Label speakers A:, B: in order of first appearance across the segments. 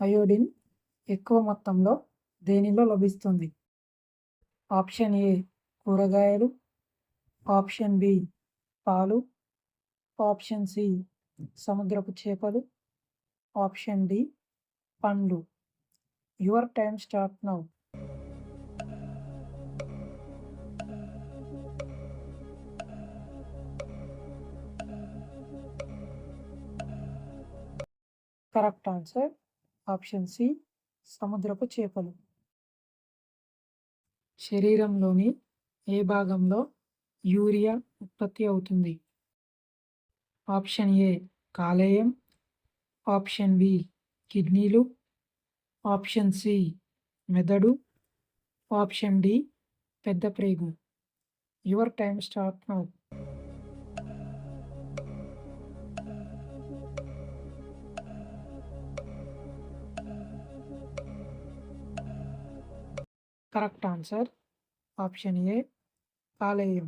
A: Iodine ఎక్కువ మొత్తంలో దేనిలో లభిస్తుంది? ఆప్షన్ ఏ కూరగాయలు, ఆప్షన్ బి పాలు, ఆప్షన్ సి సముద్రపు చేపలు, ఆప్షన్ డి పండ్లు. Your time start now. Correct answer option C సముద్రపు చేపలు. శరీరంలోని ఏ భాగంలో యూరియా ఉత్పత్తి అవుతుంది? ఆప్షన్ ఏ కాలేయం, ఆప్షన్ బి కిడ్నీలు, ఆప్షన్ సి మెదడు, ఆప్షన్ డి పెద్ద ప్రేగు. Your time start now. Correct answer option ఏ కాలేయం.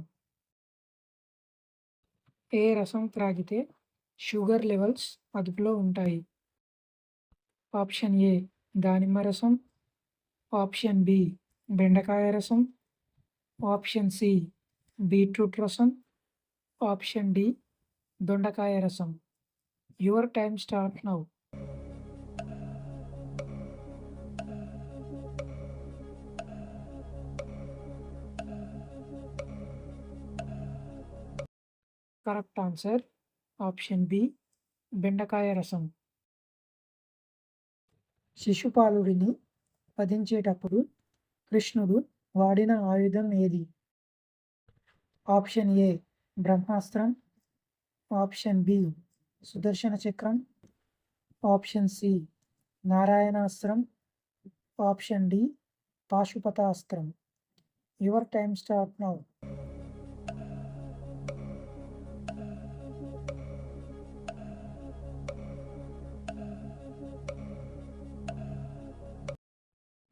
A: ఏ రసం త్రాగితే షుగర్ లెవెల్స్ అదుపులో ఉంటాయి? ఆప్షన్ ఏ దానిమ్మ రసం, ఆప్షన్ బి బెండకాయ రసం, ఆప్షన్ సి బీట్రూట్ రసం, ఆప్షన్ డి దొండకాయ రసం. Your time start now. Correct answer option B బెండకాయ రసం. శిశుపాలుడిని వధించేటప్పుడు కృష్ణుడు వాడిన ఆయుధం ఏది? ఆప్షన్ ఏ బ్రహ్మాస్త్రం, option B Sudarshana Chakram, option C Narayanastram, option D Pashupatastram. Your time start now.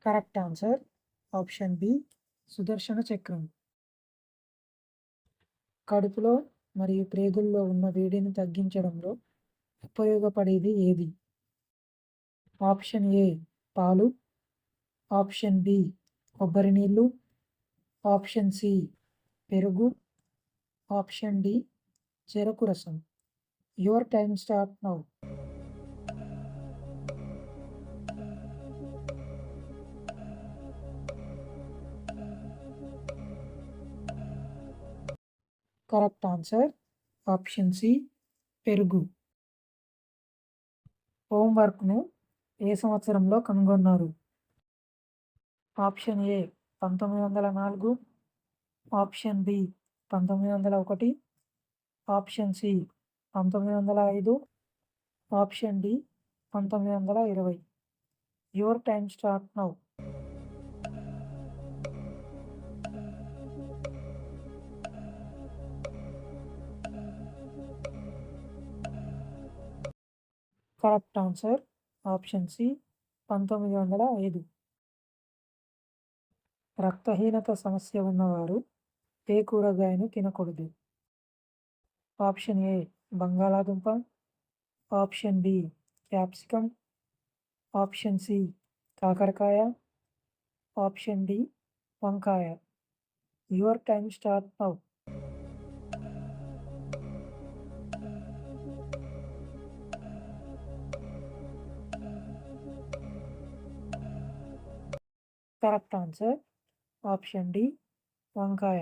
A: Correct answer option B Sudarshana Chakram. కడుపులో మరియు ప్రేగుల్లో ఉన్న వేడిని తగ్గించడంలో ఉపయోగపడేది ఏది? ఆప్షన్ ఏ పాలు, ఆప్షన్ బి కొబ్బరి నీళ్ళు, ఆప్షన్ సి పెరుగు, ఆప్షన్ డి చెరకు రసం. Your time start now. Correct answer option C పెరుగు. హోంవర్క్ను ఏ సంవత్సరంలో కనుగొన్నారు? Option A 1904, option B 1901, option C 1905, option D 1920. Your time start now. Correct answer option C 1905. రక్తహీనత సమస్య ఉన్నవారు ఏ కూరగాయను తినకూడదు? ఆప్షన్ ఏ బంగాళాదుంప, option B capsicum, option C కాకరకాయ, ఆప్షన్ డి వంకాయ. Your time start now. Correct answer option D వంకాయ.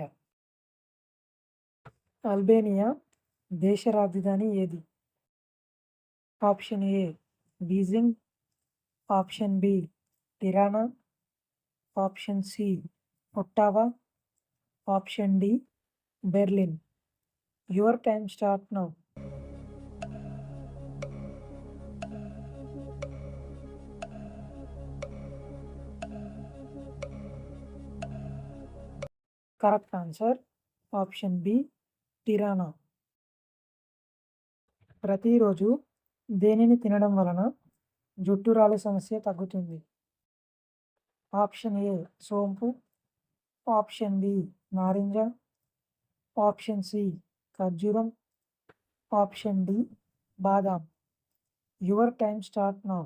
A: Albania దేశ రాజధాని ఏది? Option A Beijing, option B Tirana, option C Ottawa, option D Berlin. Your time start now. Correct answer option B Tirana. ప్రతిరోజు దేనిని తినడం వలన జుట్టు రాలే సమస్య తగ్గుతుంది? ఆప్షన్ ఏ సోంపు, ఆప్షన్ బి నారింజ, ఆప్షన్ సి ఖర్జూరం, ఆప్షన్ డి బాదాం. Your time start now.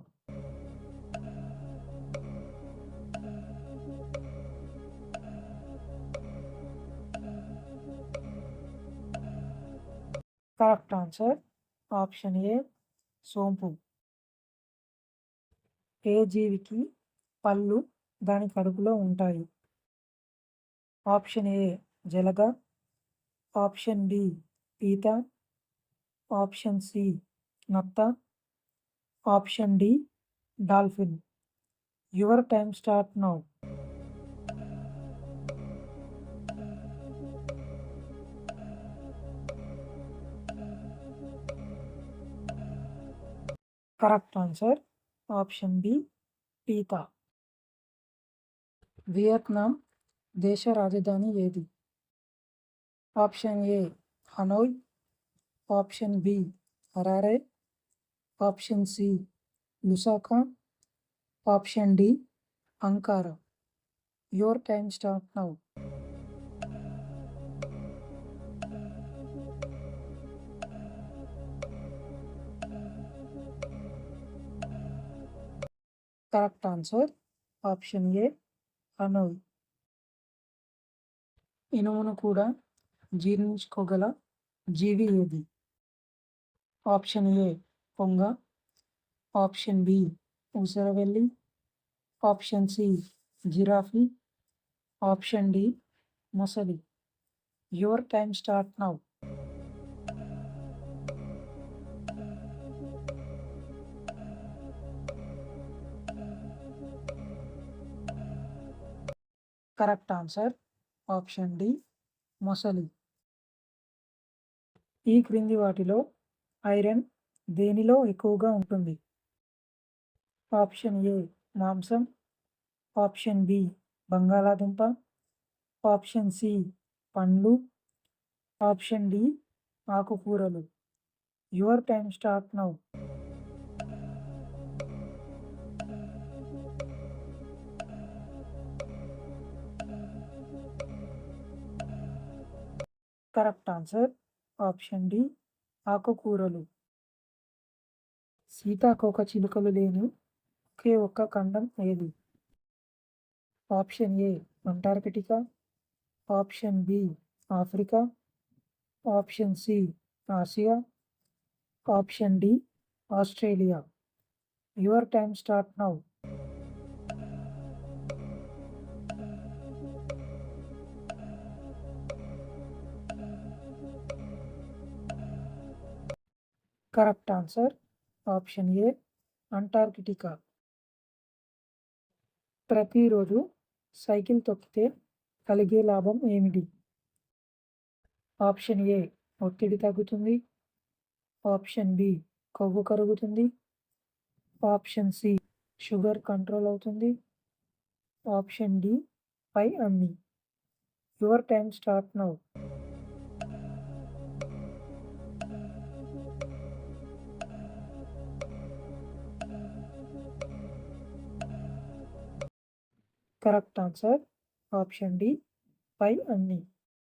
A: Correct answer option A సోంపు. ఏ జీవికి పళ్ళు దాని కడుపులో ఉంటాయి? ఆప్షన్ ఏ జలగ, ఆప్షన్ బి పీత, ఆప్షన్ సి నత్త, option D dolphin. Your time start now. Correct answer option B పీత. వియత్నాం దేశ రాజధాని ఏది? Option A Hanoi, option B Harare, option C Lusaka, option D Ankara. Your time start now. Correct answer option A Hanoi. ఇనుమును కూడా జీర్ణించుకోగల జీవి ఏది? Option A కొంగ, ఆప్షన్ బి ఊసరవెల్లి, option C giraffe, option D మొసలి. Your time start now. Correct answer option D మొసలి. ఈ క్రింది వాటిలో ఐరన్ దేనిలో ఎక్కువగా ఉంటుంది? ఆప్షన్ ఏ మాంసం, ఆప్షన్ బి బంగాళాదుంప, ఆప్షన్ సి పండ్లు, ఆప్షన్ డి ఆకుకూరలు. Your time start now. Correct answer option D ఆకుకూరలు. సీతాకోక చిలుకలు లేని ఒకే ఒక్క ఖండం ఏది? Option A Antarctica, option B Africa, option C Asia, option D Australia. Your time start now. Correct answer option A Antarctica. ప్రతిరోజు సైకిల్ తొక్కితే కలిగే లాభం ఏమిటి? ఆప్షన్ ఏ ఒత్తిడి తగ్గుతుంది, ఆప్షన్ బి కొవ్వు కరుగుతుంది, ఆప్షన్ సి షుగర్ కంట్రోల్ అవుతుంది, ఆప్షన్ డి పై అన్ని. Your time start now. Correct answer option D పై అన్ని.